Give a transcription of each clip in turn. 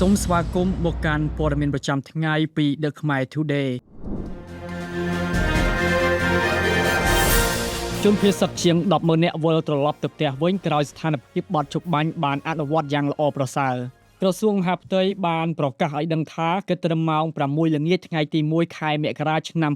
សូមស្វាគមន៍មកកាន់ព័ត៌មានប្រចាំថ្ងៃពី The Khmer Today ជនភៀសសឹកជាង 10,000 នាក់វិលត្រឡប់ទៅផ្ទះវិញក្រោយស្ថានភាពបត់ជប់បាញ់បានអនុវត្តយ៉ាងល្អប្រសើរក្រសួងមហាផ្ទៃបានប្រកាសឲ្យដឹងថាគិតត្រឹមម៉ោង 6 ល្ងាចថ្ងៃទី 1 ខែមករាឆ្នាំ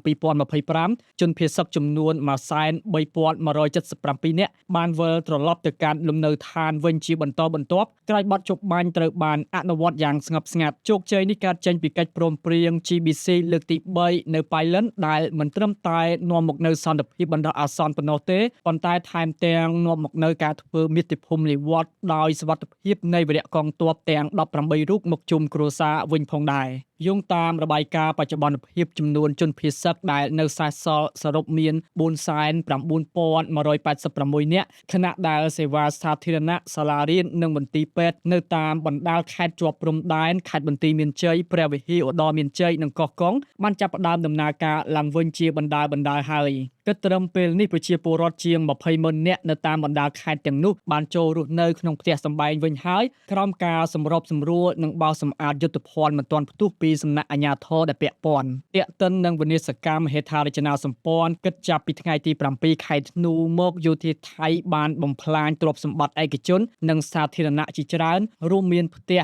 2025 ជនភៀសសឹកចំនួន 13177 នាក់បានវិលត្រឡប់ទៅកាន់លំនៅឋានវិញជាបន្តបន្ទាប់ក្រោយបទជប់បាញ់ត្រូវបានអនុវត្តយ៉ាងស្ងប់ស្ងាត់ជោគជ័យនេះកើតចេញពីកិច្ចព្រមព្រៀង GBC លើកទី 3 នៅប៉ៃលិនដែលមិនត្រឹមតែនាំមកនូវសន្តិភាពបណ្ដោះអាសន្នប៉ុណ្ណោះទេប៉ុន្តែថែមទាំងនាំមកនូវការធ្វើមាតុភូមិនិវត្តន៍ដោយសុវត្ថិភាពនៃវីរៈកងទ័ពទាំង18រូបមកជុំគ្រួសារវិញផងដែរយោងតាមរបាយការណ៍បច្ចុប្បន្នភាពចំនួនជនភៀសសឹកដែលនៅសេសសល់សរុបមាន 49186 នាក់ខណៈដែលសេវាសាធារណៈសាលារៀននិងមន្ទីរពេទ្យនៅតាមបណ្ដាលខេត្តជាប់ព្រំដែនខេត្តបន្ទាយមានជ័យព្រះវិហារឧត្តរមានជ័យនិងកោះកុងបានចាប់ផ្ដើមដំណើរការឡើងវិញជាបណ្ដាលហើយគិតត្រឹមពេលនេះប្រជាពលរដ្ឋជាង 20,000 នាក់នៅតាមបណ្ដាខេត្តទាំងនោះបានចូលរស់នៅក្នុងផ្ទះសម្បែងវិញហើយក្រោមការសម្របសម្រួលនិងបោសសម្អាតយុទ្ធភ័ណ្ឌមិនទាន់ផ្ទុះពីសំណាក់អាជ្ញាធរដែលពាក់ព័ន្ធទាក់ទិននឹងវិនិស្សកម្មហេដ្ឋារចនាសម្ព័ន្ធគិតចាប់ពីថ្ងៃទី 7 ខែធ្នូមកយោធាថៃបានបំផ្លាញទ្រព្យសម្បត្តិឯកជននិងសាធារណៈជាច្រើនរួមមានផ្ទះ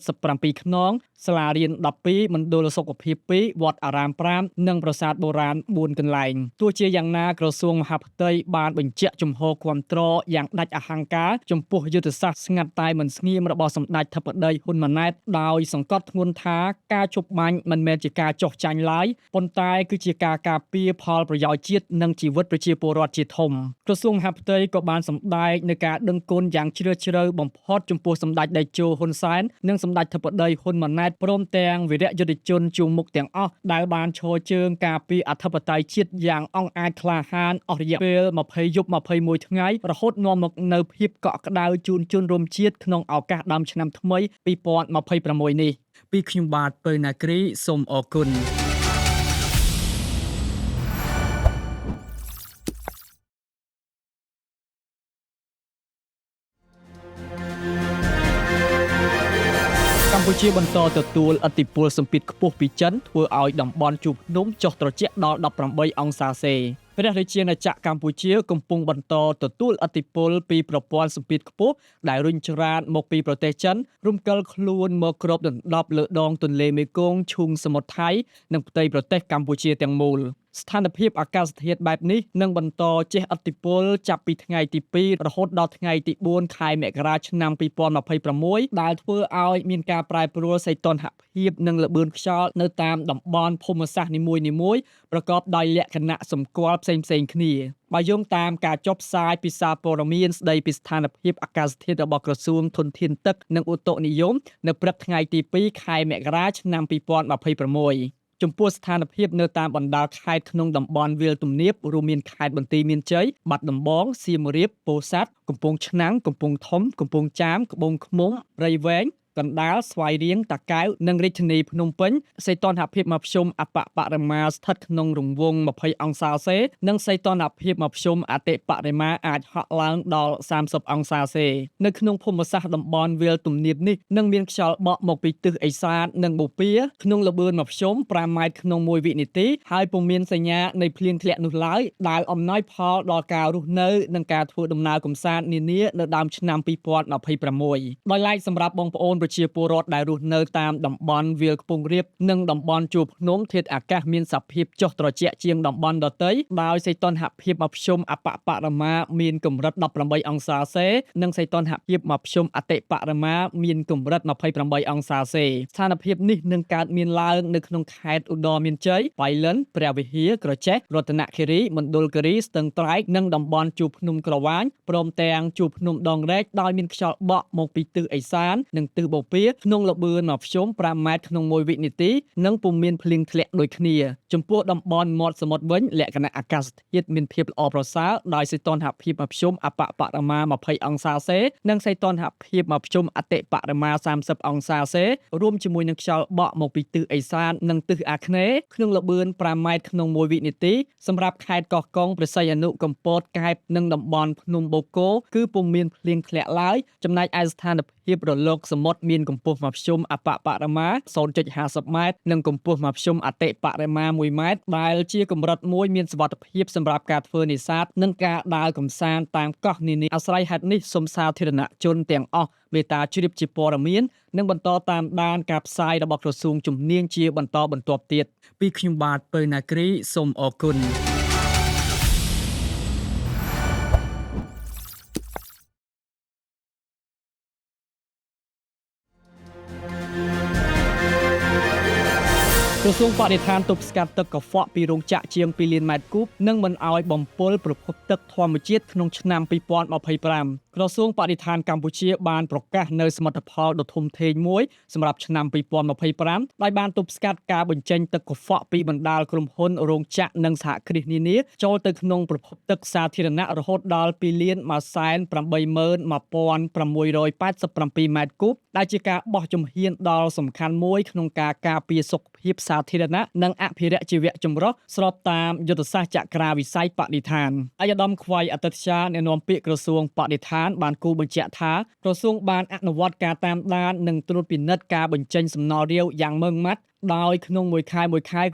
277 ខ្នងសាលារៀន 12 មណ្ឌលសុខភាព 2 វត្តអារាម 5 និងប្រាសាទបុរាណ 4 កន្លែងទោះជាយ៉ាងណាក្រសួងមហាផ្ទៃបានបញ្ជាក់ជំហរគាំទ្រយ៉ាងដាច់អហង្ការចំពោះយុទ្ធសាស្ត្រស្ងាត់តែមិនស្ងៀមរបស់សម្ដេចធិបតីហ៊ុនម៉ាណែតដោយសង្កត់ធ្ងន់ថាការជប់បាញ់មិនមែនជាការចោះចាញ់ឡើយប៉ុន្តែគឺជាការការពារផលប្រយោជន៍ជាតិនិងជីវិតប្រជាពលរដ្ឋជាធំក្រសួងមហាផ្ទៃក៏បានសម្ដែងនូវការដឹងគុណយ៉ាងជ្រាលជ្រៅបំផុតចំពោះសម្ដេចតេជោហ៊ុនសែននិងសម្ដេចធិបតីហ៊ុនម៉ាណែតព្រមទាំងវីរៈយុទ្ធជនជួរមុខទាំងអស់ដែលបានឈរជើងការពារអធិបតេយ្យជាតិយ៉ាងអង់អាចក្លាហានអស់រយៈពេល20យប់21ថ្ងៃរហូតនាំមកនូវភាពកក់ក្ដៅជូនជនរួមជាតិក្នុងឱកាសដើមឆ្នាំថ្មី2026នេះពីខ្ញុំបាទពៅណាគ្រីសូមអរគុណកម្ពុជាបន្តទទួលឥទ្ធិពលសម្ពាធខ្ពស់ពីចិនធ្វើឲ្យតំបន់ជួរភ្នំចុះត្រជាក់ដល់18អង្សាសេព្រះរាជាណាចក្រកម្ពុជាកំពុងបន្តទទួលឥទ្ធិពលពីប្រព័ន្ធសម្ពាធខ្ពស់ដែលរុញច្រានមកពីប្រទេសចិនរំកិលខ្លួនមកគ្របដណ្ដប់លើដងទន្លេមេគង្គឈូងសមុទ្រថៃនិងផ្ទៃប្រទេសកម្ពុជាទាំងមូលស្ថានភាពអាកាសធាតុបែបនេះនឹងបន្តជះឥទ្ធិពលចាប់ពីថ្ងៃទី 2 រហូតដល់ថ្ងៃទី 4 ខែមករាឆ្នាំ2026ដែលធ្វើឲ្យមានការប្រែប្រួលសីតុណ្ហភាពនិងល្បឿនខ្យល់នៅតាមតំបន់ភូមិសាស្ត្រនីមួយៗប្រកបដោយលក្ខណៈសម្គាល់ផ្សេងៗគ្នាបើយោងតាមការចុះផ្សាយពីសារព័ត៌មានស្ដីពីស្ថានភាពអាកាសធាតុរបស់ក្រសួងធនធានទឹកនិងឧតុនិយមនៅព្រឹកថ្ងៃទី 2 ខែមករាឆ្នាំ2026ចំពោះស្ថានភាពនៅតាមបណ្ដាខេត្តក្នុងតំបន់វាលទំនាបរួមមានខេត្តបន្ទាយមានជ័យបាត់ដំបងសៀមរាបពោធិ៍សាត់កំពង់ឆ្នាំងកំពង់ធំកំពង់ចាមត្បូងឃ្មុំព្រៃវែងកណ្ដាលស្វាយរៀងតាកែវនិងរាជធានីភ្នំពេញសីតុណ្ហភាពមធ្យមអបបរមាស្ថិតក្នុងរង្វង់20អង្សាសេនិងសីតុណ្ហភាពមធ្យមអតិបរមាអាចហក់ឡើងដល់30អង្សាសេនៅក្នុងភូមិសាស្ត្រតំបន់វាលទំនាបនេះនឹងមានខ្យល់បក់មកពីទិសឦសាននិងបូព៌ាក្នុងល្បឿនមធ្យម5ម៉ែត្រក្នុង1វិនាទីហើយពុំមានសញ្ញានៃភ្លៀងធ្លាក់នោះឡើយដែលអំណោយផលដល់ការរស់នៅនិងការធ្វើដំណើរកម្សាន្តនានានៅដើមឆ្នាំ2026ដោយឡែកសម្រាប់បងប្អូនប្រជាពលរដ្ឋដែលរស់នៅតាមតំបន់វាលខ្ពង់រាបនិងតំបន់ជួរភ្នំធាតុអាកាសមានសភាពចុះត្រជាក់ជាងតំបន់ដទៃដោយសីតុណ្ហភាពមធ្យមអបបរមាមានកម្រិត18អង្សាសេនិងសីតុណ្ហភាពមធ្យមអតិបរមាមានកម្រិត28អង្សាសេស្ថានភាពនេះនឹងកើតមានឡើងនៅក្នុងខេត្តឧត្តរមានជ័យបៃលិនព្រះវិហារក្រចេះរតនគិរីមណ្ឌលគិរីស្ទឹងត្រែកនិងតំបន់ជួរភ្នំក្រវាញព្រមទាំងជួរភ្នំដងរែកដោយមានខ្យល់បក់មកពីទិសឦសាននិងទិសបូព៌ាក្នុងល្បឿនមធ្យម5ម៉ែត្រក្នុង1វិនាទីនិងពុំមានភ្លៀងធ្លាក់ដូចគ្នាចំពោះតំបន់មាត់សមុទ្រវិញលក្ខណៈអាកាសធាតុមានភាពល្អប្រសើរដោយសីតុណ្ហភាពមធ្យមអបបរមា20អង្សាសេនិងសីតុណ្ហភាពមធ្យមអតិបរមា30អង្សាសេរួមជាមួយនឹងខ្យល់បក់មកពីទិសឦសាននិងទិសអាគ្នេយ៍ក្នុងល្បឿន5ម៉ែត្រក្នុង1វិនាទីសម្រាប់ខេត្តកោះកុងព្រះសីហនុកំពតកែបនិងតំបន់ភ្នំបូកគោគឺពុំមានភ្លៀងធ្លាក់ឡើយចំណែកឯស្ថានភាពរលកសមុទ្រ មានកម្ពស់មធ្យមអបបរមា 0.50 ម៉ែត្រនិងកម្ពស់មធ្យមអតិបរមា 1 ម៉ែត្រដែលជាកម្រិតមួយមានសុវត្ថិភាពសម្រាប់ការធ្វើនេសាទនិងការដើរកម្សាន្តតាមកោះនានាអាស្រ័យហេតុនេះសូមសាធារណជនទាំងអស់មេត្តាជ្រាបជាព័ត៌មាននិងបន្តតាមដានការផ្សាយរបស់ក្រសួងជំនាញជាបន្តបន្ទាប់ទៀតពីខ្ញុំបាទពៅណាគ្រីសូមអរគុណក្រសួងបរិស្ថានទប់ស្កាត់ទឹកកខ្វក់ពីរោងចក្រជាង2លានម៉ែត្រគូបនិងមិនអោយបំពុលប្រភពទឹកធម្មជាតិក្នុងឆ្នាំ2025ក្រសួងបរិស្ថានកម្ពុជាបានប្រកាសនៅសមិទ្ធផលដ៏ធំធេងមួយសម្រាប់ឆ្នាំ2025ដោយបានទប់ស្កាត់ការបញ្ចេញទឹកកខ្វក់ពីបណ្ដាលក្រុមហ៊ុនរោងចក្រនិងសហគ្រាសនានាចូលទៅក្នុងប្រភពទឹកសាធារណៈរហូតដល់2,186,687 ម៉ែត្រគូបដែលជាការបោះជំហានដ៏សំខាន់មួយក្នុងការការពារសុខភាពសាធារណៈនិងអភិរក្សជីវៈចម្រុះស្របតាមយុទ្ធសាស្ត្រចក្រាវិស័យបរិស្ថានអាយដាមខ្វៃអតីតអ្នកនាំពាក្យក្រសួងបរិស្ថានបានគូបញ្ជាក់ថាក្រសួងបានអនុវត្តការតាមដាននិងត្រួតពិនិត្យការបញ្ចេញសំណល់រាវយ៉ាងម៉ឺងម៉ាត់ដោយក្នុងមួយខែ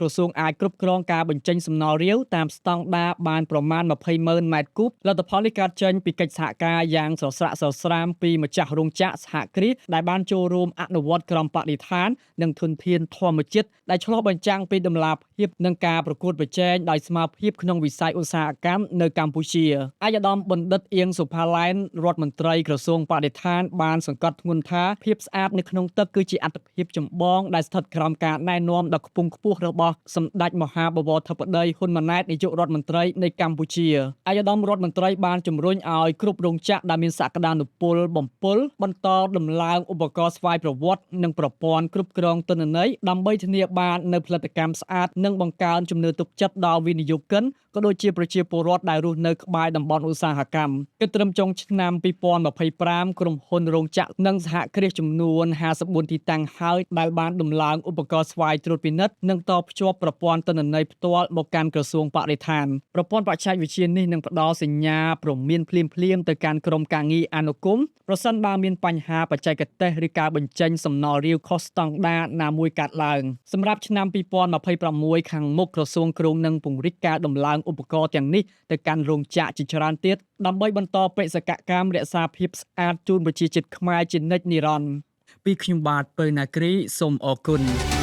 ក្រសួងអាចគ្រប់គ្រងការបញ្ចេញសំណល់រាវតាមស្តង់ដារបានប្រមាណ 20,000 ម៉ែត្រគូបលទ្ធផលនេះកើតចេញពីកិច្ចសហការយ៉ាងស្រស្រាក់ស្រស្រាមពីម្ចាស់រោងចក្រសហគ្រាសដែលបានចូលរួមអនុវត្តក្រមបរិស្ថាននិងធនធានធម្មជាតិដែលឆ្លុះបញ្ចាំងពីតម្លាភាពនិងការប្រកួតប្រជែងដោយស្មារតីក្នុងវិស័យឧស្សាហកម្មនៅកម្ពុជាអាយដាមបណ្ឌិតអៀងសុផាឡែនរដ្ឋមន្ត្រីក្រសួងបរិស្ថានបានសង្កត់ធ្ងន់ថាភាពស្អាតនៅក្នុងទឹកគឺជាអាទិភាពចម្បងដែលស្ថិតក្រោមការណែនាំដ៏ខ្ពង់ខ្ពស់របស់សម្ដេចមហាបវរធិបតីហ៊ុនម៉ាណែតនាយករដ្ឋមន្ត្រីនៃកម្ពុជាអាយដាមរដ្ឋមន្ត្រីបានជំរុញឲ្យគ្រប់រោងចក្រដែលមានសក្តានុពលបំពុលបន្តដំឡើងឧបករណ៍ស្វ័យប្រវត្តិនិងប្រព័ន្ធគ្រប់គ្រងទិន្នន័យដើម្បីធានាបាននូវផលិតកម្មស្អាតនិងបង្កើនជំនឿទុកចិត្តដល់វិនិយោគិនក៏ដូចជាប្រជាពលរដ្ឋដែលរស់នៅក្បែរតំបន់ឧស្សាហកម្មគិតត្រឹមចុងឆ្នាំ2025ក្រុមហ៊ុនរោងចក្រនិងសហគ្រាសចំនួន54ទីតាំងហើយដែលបានដំឡើងឧបករណ៍ស្វ័យត្រួតពិនិត្យនិងតភ្ជាប់ប្រព័ន្ធទិន្នន័យផ្ទាល់មកកាន់ក្រសួងបរិស្ថានប្រព័ន្ធបច្ចេកវិទ្យានេះនឹងផ្ដល់សញ្ញាព្រមានភ្លាមៗទៅកាន់ក្រុមការងារអនុគមន៍ប្រសិនបើមានបញ្ហាបច្ចេកទេសឬការបញ្ចេញសំណល់រាវខុសស្តង់ដារណាមួយកើតឡើងសម្រាប់ឆ្នាំ2026ខាងមុខក្រសួងគ្រោងនឹងពង្រីកការដំឡើងឧបករណ៍ទាំងនេះទៅកាន់រោងចក្រជាច្រើនទៀតដើម្បីបន្តបេសកកម្មរក្សាភាពស្អាតជូនប្រជាជាតិខ្មែរជានិច្ចនិរន្តរ៍ពីខ្ញុំបាទពៅណាគ្រីសូមអរគុណ